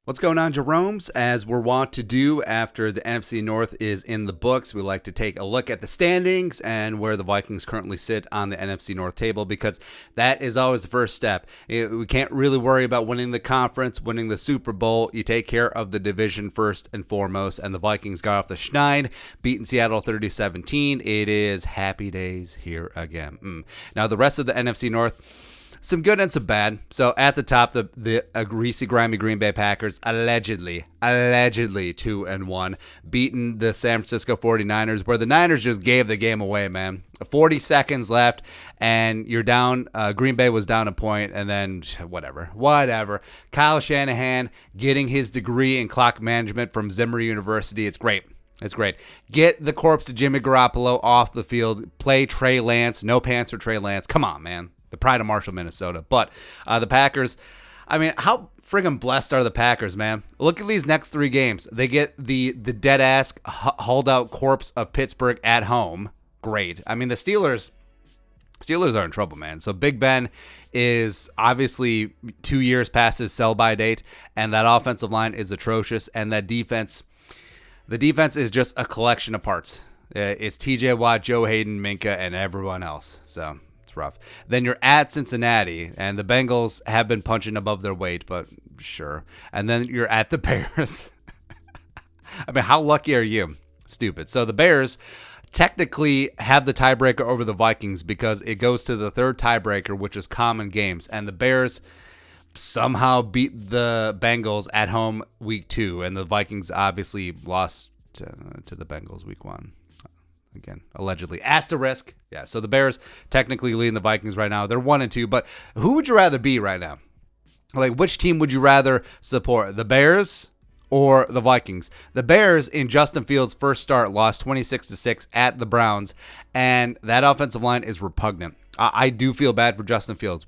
What's going on, Jerome's? As we're wont to do after the NFC North is in the books, we like to take a look at the standings and where the Vikings currently sit on the NFC North table, because that is always the first step. We can't really worry about winning the conference, winning the Super Bowl. You take care of the division first and foremost, and the Vikings got off the schneid, beating Seattle 30-17. It is happy days here again. Now, the rest of the NFC North, some good and some bad. So at the top, the Greasy, Grimy Green Bay Packers, allegedly 2-1, beating the San Francisco 49ers, where the Niners just gave the game away, man. 40 seconds left, and you're down. Green Bay was down a point, and then whatever. Kyle Shanahan getting his degree in clock management from Zimmer University. It's great. It's great. Get the corpse of Jimmy Garoppolo off the field. Play Trey Lance. No pants for Trey Lance. Come on, man. The pride of Marshall, Minnesota. But the Packers, I mean, how friggin' blessed are the Packers, man? Look at these next three games. They get the dead-ass, hauled-out corpse of Pittsburgh at home. Great. I mean, the Steelers are in trouble, man. So Big Ben is obviously 2 years past his sell-by date, and that offensive line is atrocious, and that defense, the defense is just a collection of parts. It's TJ Watt, Joe Hayden, Minka, and everyone else. So it's rough. Then you're at Cincinnati, and the Bengals have been punching above their weight, but sure. And then you're at the Bears. I mean, how lucky are you? Stupid. So the Bears technically have the tiebreaker over the Vikings because it goes to the third tiebreaker, which is common games. And the Bears somehow beat the Bengals at home week 2, and the Vikings obviously lost to the Bengals week 1. Again, allegedly. Asterisk. Yeah, so the Bears technically leading the Vikings right now. They're 1-2, but who would you rather be right now? Like, which team would you rather support? The Bears or the Vikings? The Bears, in Justin Fields' first start, lost 26-6 at the Browns, and that offensive line is repugnant. I do feel bad for Justin Fields.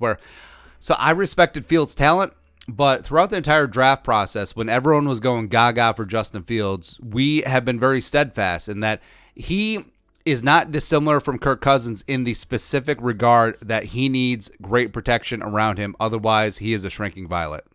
So I respected Fields' talent, but throughout the entire draft process, when everyone was going gaga for Justin Fields, we have been very steadfast in that he is not dissimilar from Kirk Cousins in the specific regard that he needs great protection around him. Otherwise, he is a shrinking violet.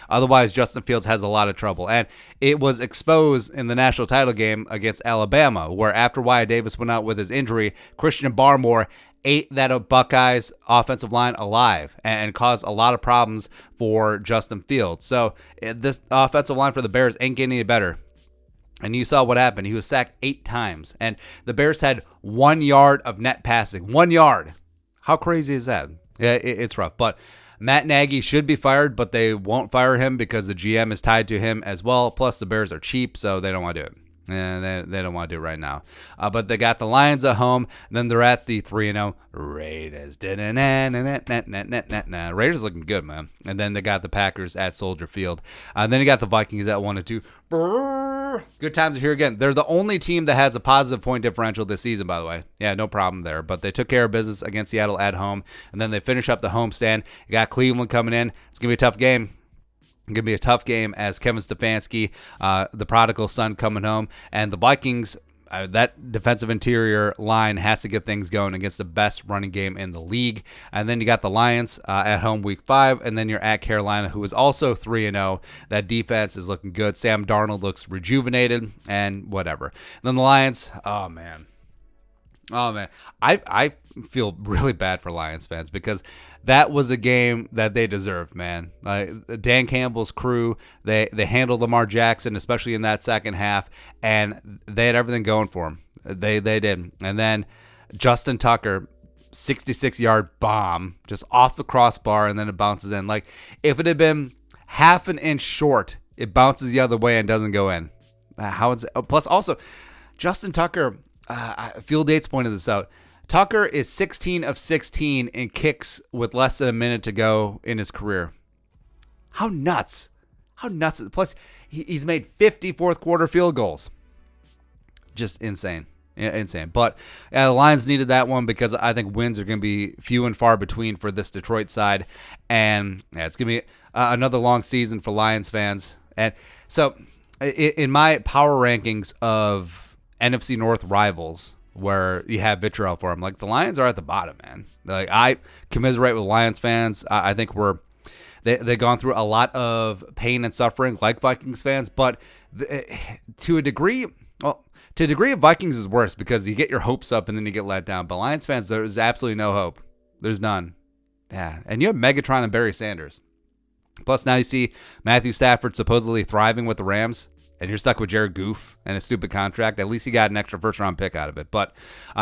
Otherwise, Justin Fields has a lot of trouble. And it was exposed in the national title game against Alabama, where after Wyatt Davis went out with his injury, Christian Barmore ate that Buckeyes offensive line alive and caused a lot of problems for Justin Fields. So this offensive line for the Bears ain't getting any better. And you saw what happened. He was sacked 8 times. And the Bears had 1 yard of net passing. 1 yard. How crazy is that? Yeah, it's rough. But Matt Nagy should be fired, but they won't fire him because the GM is tied to him as well. Plus, the Bears are cheap, so they don't want to do it. And they don't want to do it right now. But they got the Lions at home. Then they're at the 3-0 Raiders. Raiders looking good, man. And then they got the Packers at Soldier Field. Then you got the Vikings at 1-2. Good times are here again. They're the only team that has a positive point differential this season, by the way. Yeah, no problem there. But they took care of business against Seattle at home. And then they finish up the homestand. You got Cleveland coming in. It's going to be a tough game. Going to be a tough game as Kevin Stefanski, the prodigal son, coming home. And the Vikings, that defensive interior line has to get things going against the best running game in the league. And then you got the Lions at home week 5. And then you're at Carolina, who is also 3-0. That defense is looking good. Sam Darnold looks rejuvenated and whatever. And then the Lions, oh, man. I feel really bad for Lions fans because that was a game that they deserved, man. Dan Campbell's crew, they handled Lamar Jackson, especially in that second half, and they had everything going for them. They did. And then Justin Tucker, 66-yard bomb, just off the crossbar, and then it bounces in. Like, if it had been half an inch short, it bounces the other way and doesn't go in. Plus, also, Justin Tucker, Field Dates pointed this out. Tucker is 16 of 16 in kicks with less than a minute to go in his career. How nuts? Plus, he's made 50 fourth quarter field goals. Just insane. But the Lions needed that one because I think wins are going to be few and far between for this Detroit side. And it's going to be another long season for Lions fans. And so in my power rankings of NFC North rivals, where you have vitriol for them, like, the Lions are at the bottom, man. Like, I commiserate with Lions fans. I think they've gone through a lot of pain and suffering like Vikings fans, but to a degree, of Vikings is worse because you get your hopes up and then you get let down. But Lions fans, there's absolutely no hope. There's none. Yeah, and you have Megatron and Barry Sanders. Plus, now you see Matthew Stafford supposedly thriving with the Rams, and you're stuck with Jared Goff and a stupid contract. At least you got an extra first-round pick out of it. But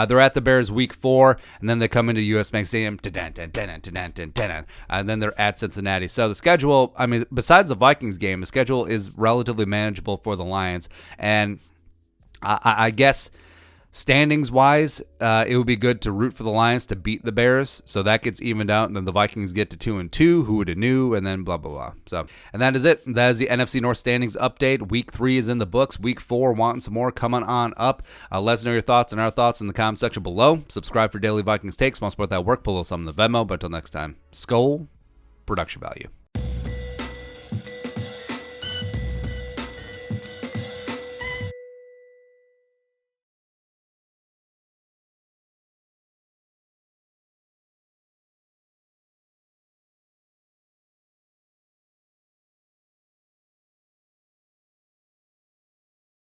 they're at the Bears week 4, and then they come into US Bank Stadium, and then they're at Cincinnati. So the schedule, I mean, besides the Vikings game, the schedule is relatively manageable for the Lions. And I guess standings-wise, it would be good to root for the Lions to beat the Bears, so that gets evened out, and then the Vikings get to 2-2. Who would have knew? And then blah blah blah. So, and that is it. That is the NFC North standings update. Week 3 is in the books. Week 4, wanting some more coming on up. Let us know your thoughts and our thoughts in the comment section below. Subscribe for daily Vikings takes. Want to support that work? Pull a little something in the Venmo. But until next time, Skol, production value.